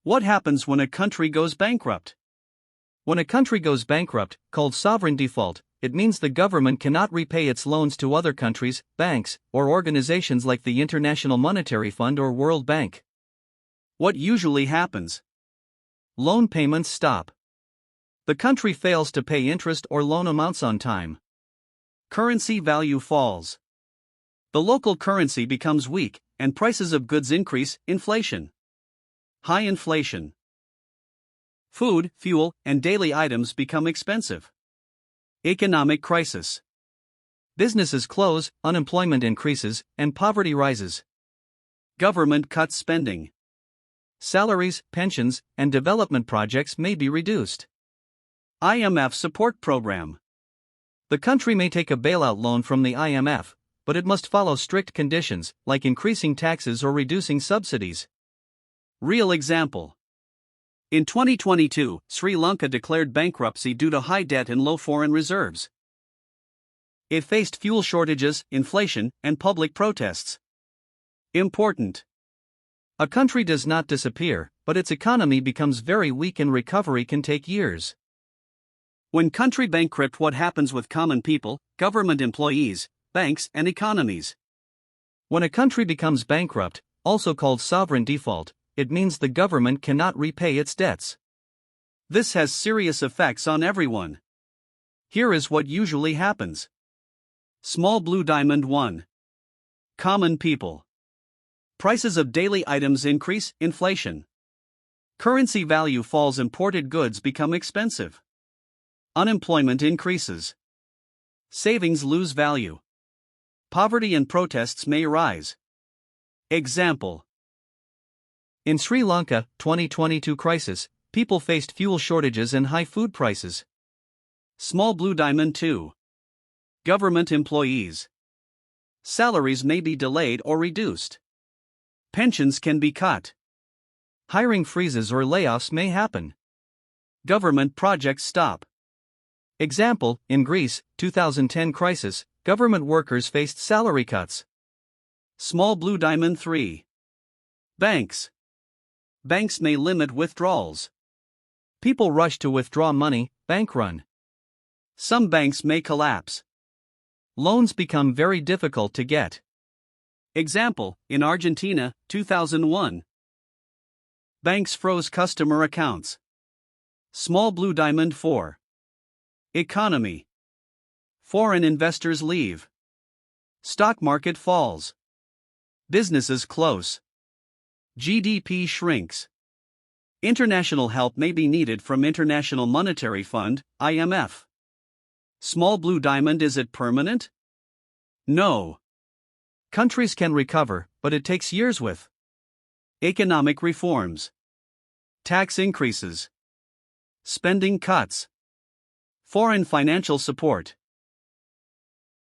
What happens when a country goes bankrupt? When a country goes bankrupt, called sovereign default, it means the government cannot repay its loans to other countries, banks, or organizations like the International Monetary Fund or World Bank. What usually happens? Loan payments stop. The country fails to pay interest or loan amounts on time. Currency value falls. The local currency becomes weak, and prices of goods increase, inflation. High inflation. Food, fuel, and daily items become expensive. Economic crisis. Businesses close, unemployment increases, and poverty rises. Government cuts spending. Salaries, pensions, and development projects may be reduced. IMF support program. The country may take a bailout loan from the IMF, but it must follow strict conditions, like increasing taxes or reducing subsidies. Real example. In 2022, Sri Lanka declared bankruptcy due to high debt and low foreign reserves. It faced fuel shortages, inflation, and public protests. Important. A country does not disappear, but its economy becomes very weak and recovery can take years. When country bankrupt, what happens with common people, government employees, banks, and economies? When a country becomes bankrupt, also called sovereign default, it means the government cannot repay its debts. This has serious effects on everyone. Here is what usually happens. Small blue diamond 1. Common people. Prices of daily items increase, inflation. Currency value falls, imported goods become expensive. Unemployment increases. Savings lose value. Poverty and protests may rise. Example. In Sri Lanka, 2022 crisis, people faced fuel shortages and high food prices. Small blue diamond 2. Government employees. Salaries may be delayed or reduced. Pensions can be cut. Hiring freezes or layoffs may happen. Government projects stop. Example, in Greece, 2010 crisis, government workers faced salary cuts. Small blue diamond 3. Banks. Banks may limit withdrawals. People rush to withdraw money, bank run. Some banks may collapse. Loans become very difficult to get. Example, in Argentina, 2001. Banks froze customer accounts. Small blue diamond 4. Economy. Foreign investors leave. Stock market falls. Businesses close. GDP shrinks. International help may be needed from International Monetary Fund, IMF. Small blue diamond, is it permanent? No. Countries can recover, but it takes years with economic reforms, tax increases, spending cuts, foreign financial support.